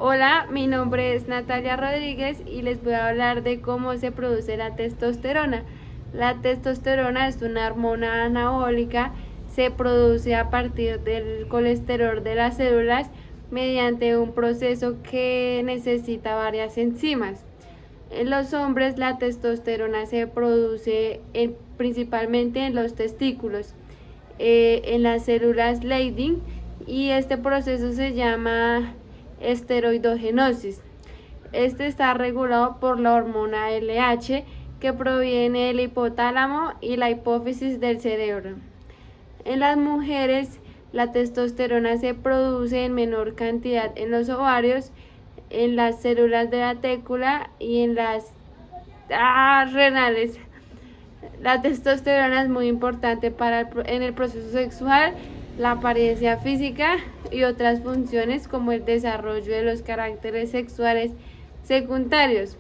Hola, mi nombre es Natalia Rodríguez y les voy a hablar de cómo se produce la testosterona. La testosterona es una hormona anabólica, se produce a partir del colesterol de las células mediante un proceso que necesita varias enzimas. En los hombres la testosterona se produce principalmente en los testículos, en las células Leydig, y este proceso se llama esteroidogenosis. Este está regulado por la hormona LH que proviene del hipotálamo y la hipófisis del cerebro. En las mujeres, la testosterona se produce en menor cantidad en los ovarios, en las células de la técula y en las renales. La testosterona es muy importante en el proceso sexual, la apariencia física y otras funciones como el desarrollo de los caracteres sexuales secundarios.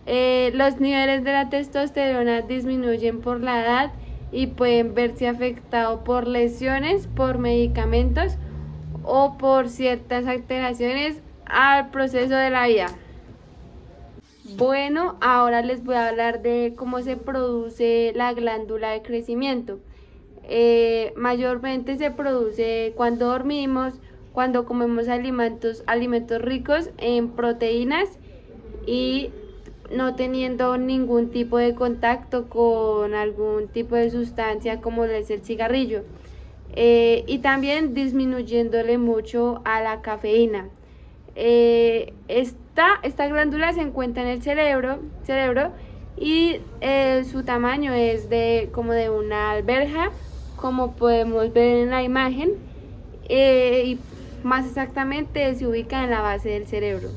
Los niveles de la testosterona disminuyen por la edad y pueden verse afectados por lesiones, por medicamentos o por ciertas alteraciones al proceso de la vida. Bueno, ahora les voy a hablar de cómo se produce la glándula de crecimiento. Mayormente se produce cuando dormimos, cuando comemos alimentos ricos en proteínas y no teniendo ningún tipo de contacto con algún tipo de sustancia como es el cigarrillo, y también disminuyéndole mucho a la cafeína. Esta glándula se encuentra en el cerebro y su tamaño es como de una alberja, como podemos ver en la imagen, y más exactamente se ubica en la base del cerebro.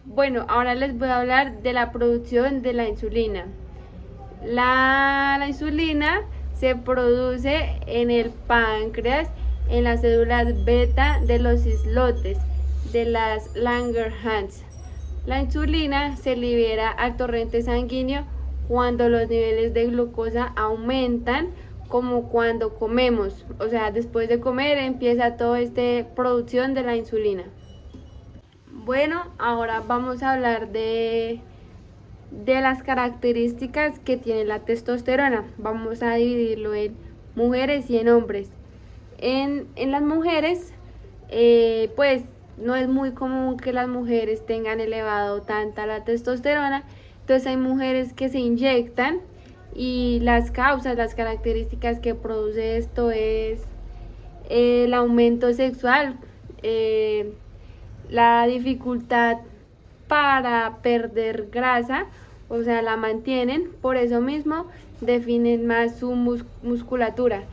Bueno, ahora les voy a hablar de la producción de la insulina. La insulina se produce en el páncreas, en las células beta de los islotes de las Langerhans. La insulina se libera al torrente sanguíneo cuando los niveles de glucosa aumentan, como cuando comemos. O sea, después de comer empieza toda esta producción de la insulina. Bueno, ahora vamos a hablar de las características que tiene la testosterona. Vamos a dividirlo en mujeres y en hombres. En las mujeres, pues no es muy común que las mujeres tengan elevado tanta la testosterona. Entonces hay mujeres que se inyectan y las características que produce esto es el aumento sexual, la dificultad para perder grasa, o sea, la mantienen, por eso mismo definen más su musculatura.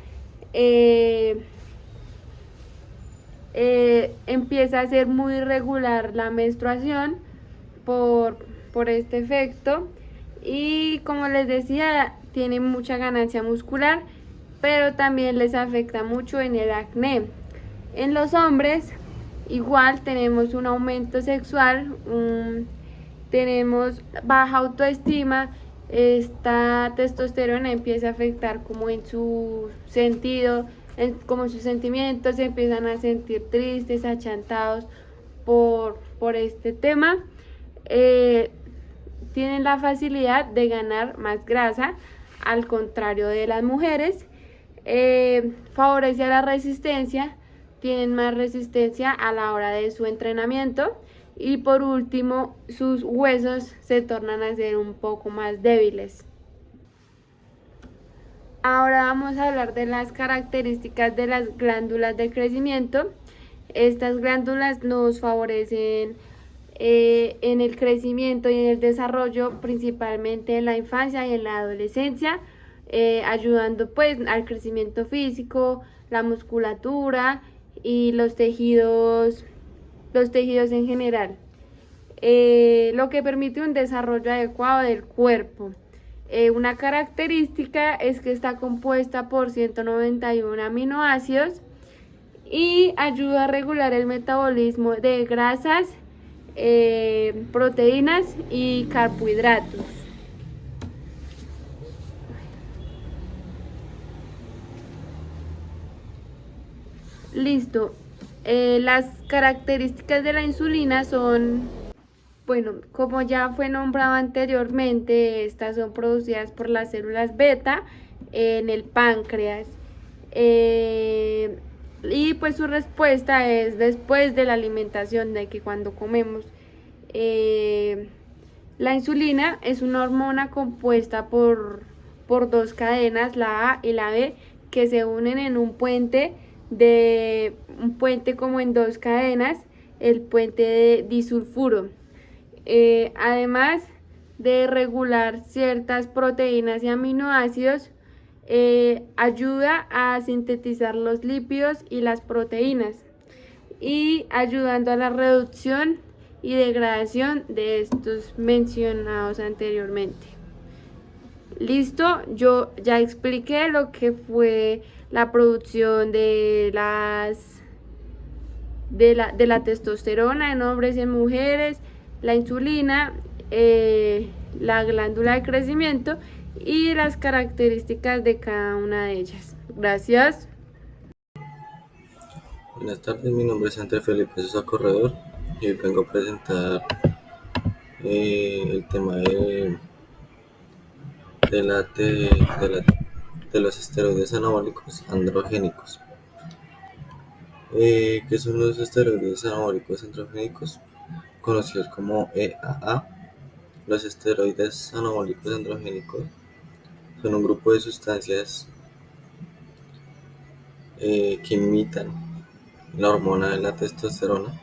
Empieza a ser muy irregular la menstruación por este efecto, y como les decía, tienen mucha ganancia muscular, pero también les afecta mucho en el acné. En los hombres igual tenemos un aumento sexual, tenemos baja autoestima. Esta testosterona empieza a afectar como en su sentido, como sus sentimientos, se empiezan a sentir tristes, achantados por este tema. Tienen la facilidad de ganar más grasa, al contrario de las mujeres. Favorece a la resistencia, tienen más resistencia a la hora de su entrenamiento, y por último sus huesos se tornan a ser un poco más débiles. Ahora vamos a hablar de las características de las glándulas de crecimiento. Estas glándulas nos favorecen en el crecimiento y en el desarrollo, principalmente en la infancia y en la adolescencia, ayudando pues al crecimiento físico, la musculatura y los tejidos en general, lo que permite un desarrollo adecuado del cuerpo. Una característica es que está compuesta por 191 aminoácidos y ayuda a regular el metabolismo de grasas, proteínas y carbohidratos. Listo. Las características de la insulina son, bueno, como ya fue nombrado anteriormente, estas son producidas por las células beta en el páncreas. Y pues su respuesta es después de la alimentación, de que cuando comemos. La insulina es una hormona compuesta por dos cadenas, la A y la B, que se unen en un puente como en dos cadenas, el puente de disulfuro. Además de regular ciertas proteínas y aminoácidos, ayuda a sintetizar los lípidos y las proteínas y ayudando a la reducción y degradación de estos mencionados anteriormente. Listo, yo ya expliqué lo que fue la producción de la testosterona en hombres y en mujeres, la insulina, la glándula de crecimiento y las características de cada una de ellas. Gracias. Buenas tardes, mi nombre es André Felipe Sosa Corredor y hoy vengo a presentar el tema de, la, de, la- de los esteroides anabólicos androgénicos. ¿Qué son los esteroides anabólicos androgénicos? Conocidos como EAA. Los esteroides anabólicos androgénicos son un grupo de sustancias que imitan la hormona de la testosterona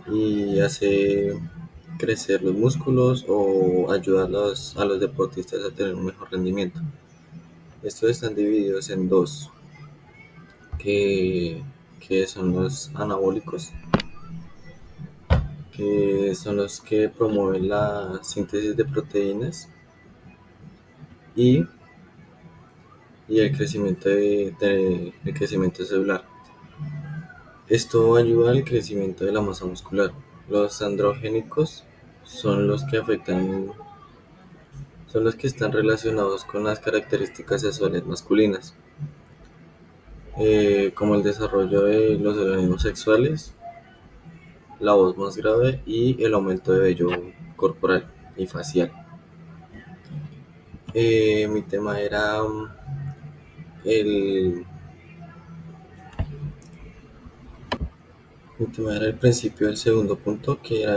y hace crecer los músculos o ayudar a los deportistas a tener un mejor rendimiento. Estos están divididos en dos, que, que son los anabólicos, que son los que promueven la síntesis de proteínas y, y el crecimiento celular. Esto ayuda al crecimiento de la masa muscular. Los androgénicos son los que son los que están relacionados con las características sexuales masculinas, como el desarrollo de los organismos sexuales, la voz más grave y el aumento de vello corporal y facial. Mi tema era el, mi tema era el principio del segundo punto, que era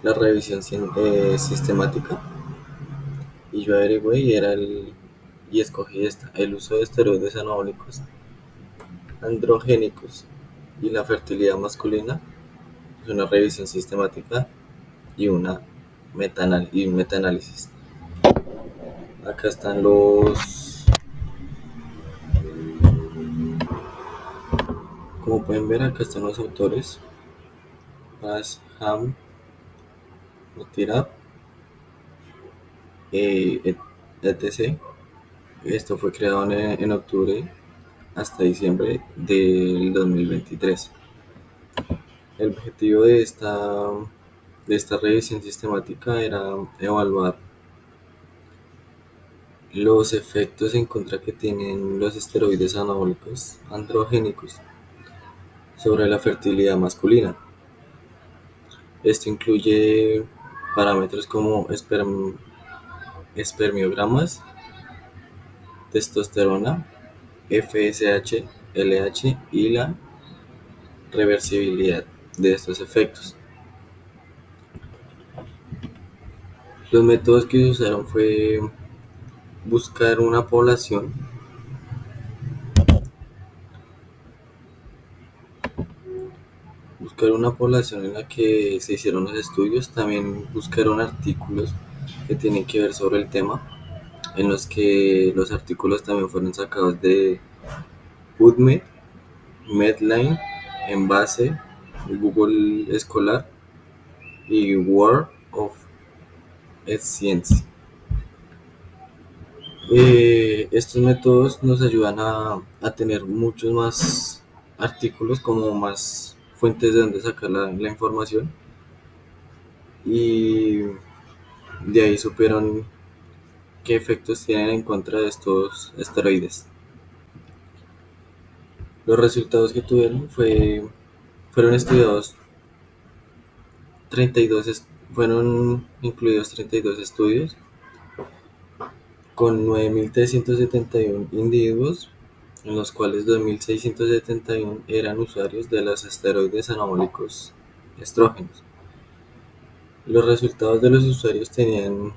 la revisión sistemática, y yo averigüé y escogí el uso de esteroides anabólicos androgénicos y la fertilidad masculina. Es una revisión sistemática y un metaanálisis. Acá están como pueden ver, acá están los autores: Asham, Motirab, etc. Esto fue creado en octubre hasta diciembre del 2023. El objetivo de esta revisión sistemática era evaluar los efectos en contra que tienen los esteroides anabólicos androgénicos sobre la fertilidad masculina. Esto incluye parámetros como espermiogramas, testosterona, FSH, LH y la reversibilidad de estos efectos. Los métodos que se usaron fue buscar una población en la que se hicieron los estudios. También buscaron artículos que tienen que ver sobre el tema, en los que los artículos también fueron sacados de PubMed, Medline, Embase, Google Escolar y World of Science. Estos métodos nos ayudan a tener muchos más artículos, como más fuentes de donde sacar la información, y de ahí supieron qué efectos tienen en contra de estos esteroides. Los resultados que tuvieron fueron estudiados 32, fueron incluidos 32 estudios con 9.371 individuos, en los cuales 2.671 eran usuarios de los esteroides anabólicos estrógenos. Los resultados de los usuarios tenían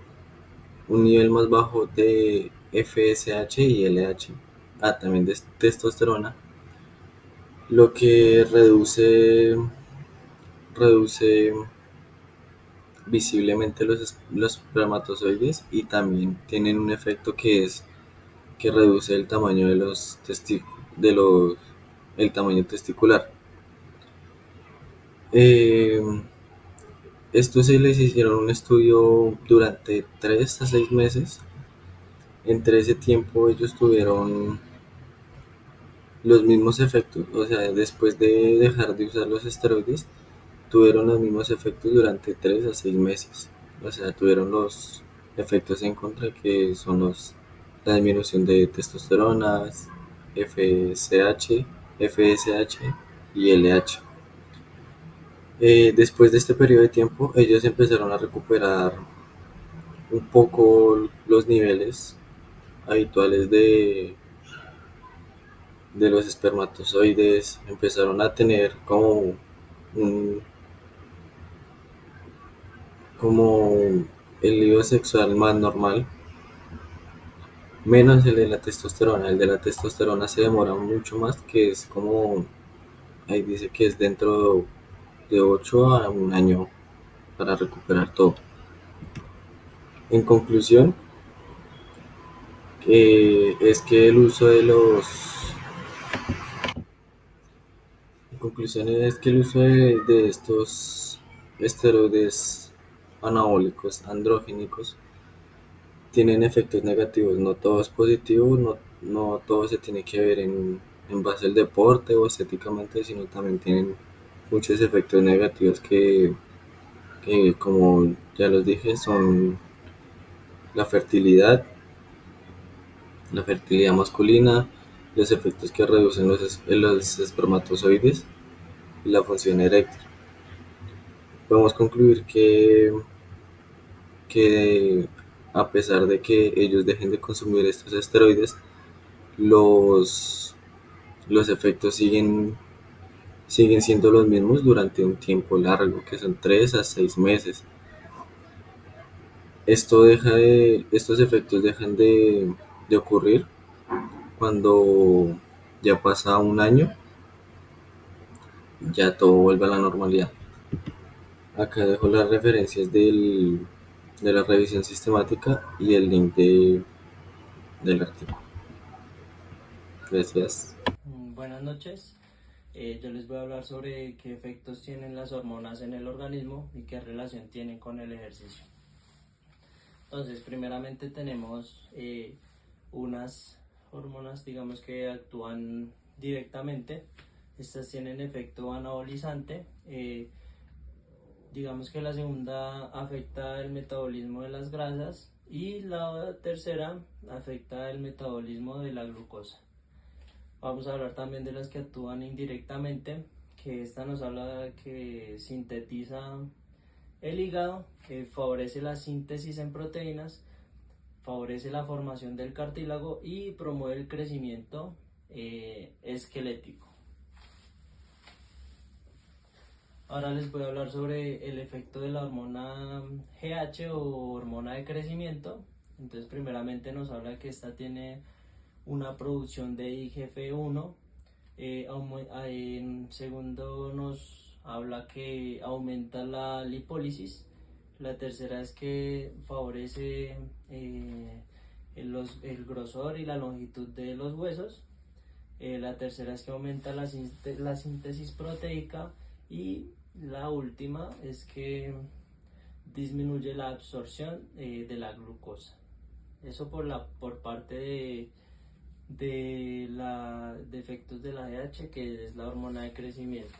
un nivel más bajo de FSH y LH, también de testosterona, lo que reduce visiblemente los espermatozoides, y también tienen un efecto que reduce el tamaño de el tamaño testicular. Eh, Esto se les hicieron un estudio durante 3 a 6 meses. Entre ese tiempo ellos tuvieron los mismos efectos, o sea, después de dejar de usar los esteroides, tuvieron los mismos efectos durante 3 a 6 meses. O sea, tuvieron los efectos en contra, que son la disminución de testosterona, FSH, FSH y LH. Después de este periodo de tiempo, ellos empezaron a recuperar un poco los niveles habituales de los espermatozoides, empezaron a tener un, como el lío sexual más normal, menos el de la testosterona. El de la testosterona se demora mucho más, que es como, ahí dice que es dentro de 8 a un año para recuperar todo. En conclusión, es que el uso de los En conclusión, es que el uso de estos esteroides anabólicos androgénicos tienen efectos negativos. No todo es positivo, no todo se tiene que ver en base al deporte o estéticamente, sino también tienen muchos efectos negativos que, como ya los dije, son la fertilidad, la fertilidad masculina, los efectos que reducen los espermatozoides y la función eréctil. Podemos concluir que a pesar de que ellos dejen de consumir estos esteroides, los, los efectos siguen siendo los mismos durante un tiempo largo, que son 3 a 6 meses. Estos efectos dejan de ocurrir cuando ya pasa un año, ya todo vuelve a la normalidad. Acá dejo las referencias de la revisión sistemática y el link del artículo. Gracias. Buenas noches. Yo les voy a hablar sobre qué efectos tienen las hormonas en el organismo y qué relación tienen con el ejercicio. Entonces, primeramente tenemos unas hormonas, digamos, que actúan directamente. Estas tienen efecto anabolizante. Digamos que la segunda afecta el metabolismo de las grasas y la tercera afecta el metabolismo de la glucosa. Vamos a hablar también de las que actúan indirectamente, que esta nos habla que sintetiza el hígado, que favorece la síntesis en proteínas, favorece la formación del cartílago y promueve el crecimiento esquelético. Ahora les voy a hablar sobre el efecto de la hormona GH o hormona de crecimiento. Entonces, primeramente nos habla que esta tiene una producción de IGF-1. En segundo nos habla que aumenta la lipólisis. La tercera es que favorece el grosor y la longitud de los huesos. La tercera es que aumenta la síntesis proteica, y la última es que disminuye la absorción de la glucosa. Eso por parte de efectos de la GH, que es la hormona de crecimiento.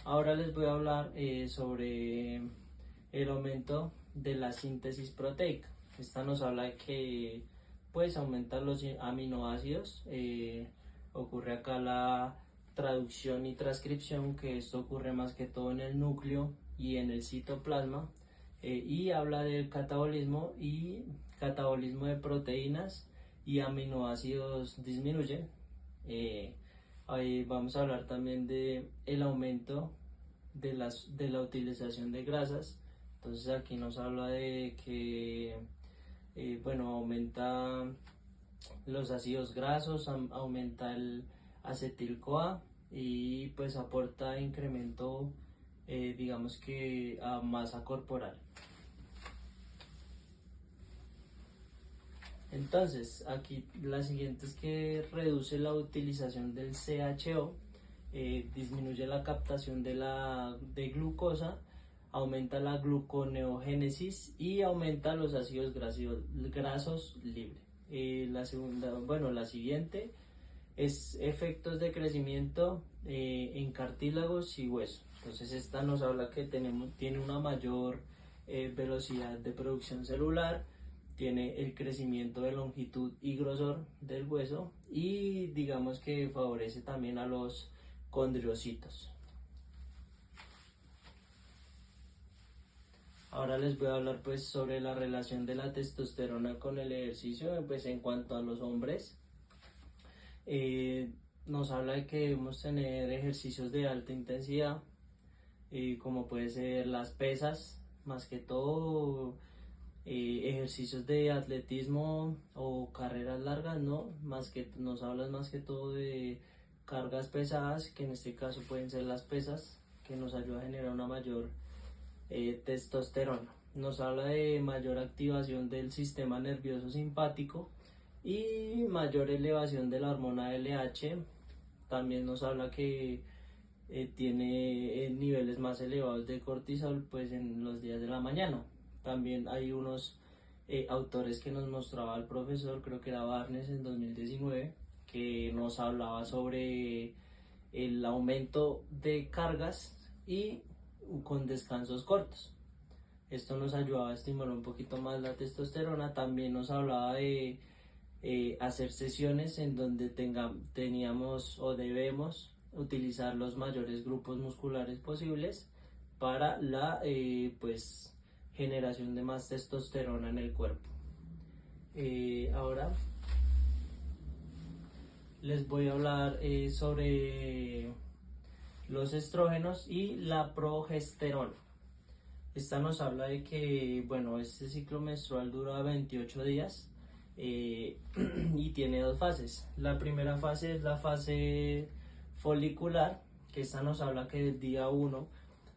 Ahora les voy a hablar sobre el aumento de la síntesis proteica. Esta nos habla que pues aumentan los aminoácidos. Ocurre acá la traducción y transcripción, que esto ocurre más que todo en el núcleo y en el citoplasma. Y habla del catabolismo, y catabolismo de proteínas y aminoácidos disminuye. Ahí vamos a hablar también de el aumento de la utilización de grasas. Entonces aquí nos habla de que bueno, aumenta los ácidos grasos, aumenta el acetil-CoA, y pues aporta incremento, digamos que a masa corporal. Entonces aquí la siguiente es que reduce la utilización del CHO, disminuye la captación de glucosa, aumenta la gluconeogénesis y aumenta los ácidos grasos libres. La siguiente es efectos de crecimiento en cartílagos y hueso. Entonces esta nos habla que tiene una mayor velocidad de producción celular, tiene el crecimiento de longitud y grosor del hueso, y digamos que favorece también a los condriocitos. Ahora les voy a hablar pues sobre la relación de la testosterona con el ejercicio. Pues en cuanto a los hombres, nos habla de que debemos tener ejercicios de alta intensidad, como puede ser las pesas, más que todo ejercicios de atletismo o carreras largas, ¿no? Nos hablas más que todo de cargas pesadas, que en este caso pueden ser las pesas, que nos ayuda a generar una mayor testosterona. Nos habla de mayor activación del sistema nervioso simpático y mayor elevación de la hormona LH. También nos habla que tiene niveles más elevados de cortisol pues en los días de la mañana. También hay unos autores que nos mostraba el profesor, creo que era Barnes en 2019, que nos hablaba sobre el aumento de cargas y con descansos cortos. Esto nos ayudaba a estimular un poquito más la testosterona. También nos hablaba de hacer sesiones en donde teníamos o debemos utilizar los mayores grupos musculares posibles para la generación de más testosterona en el cuerpo. Ahora les voy a hablar sobre los estrógenos y la progesterona. Esta nos habla de que, bueno, este ciclo menstrual dura 28 días y tiene dos fases. La primera fase es la fase folicular, que esta nos habla que del día 1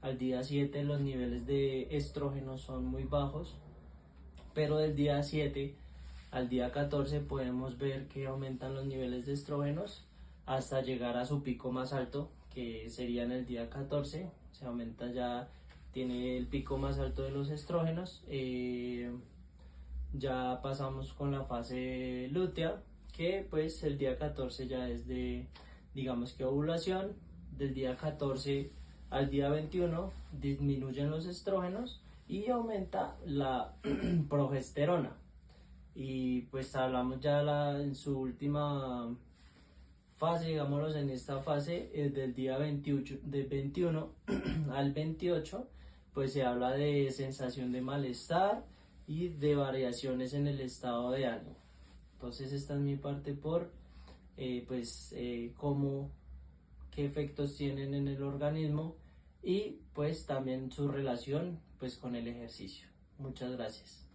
al día 7 los niveles de estrógenos son muy bajos, pero del día 7 al día 14 podemos ver que aumentan los niveles de estrógenos hasta llegar a su pico más alto, que sería en el día 14. Se aumenta, ya tiene el pico más alto de los estrógenos. Ya pasamos con la fase lútea, que pues el día 14 ya es de, digamos que ovulación. Del día 14 al día 21 disminuyen los estrógenos y aumenta la progesterona. Y pues hablamos ya en su última fase, digámoslo, en esta fase del día 21 al 28, pues se habla de sensación de malestar y de variaciones en el estado de ánimo. Entonces esta es mi parte por qué efectos tienen en el organismo, y pues también su relación pues con el ejercicio. Muchas gracias.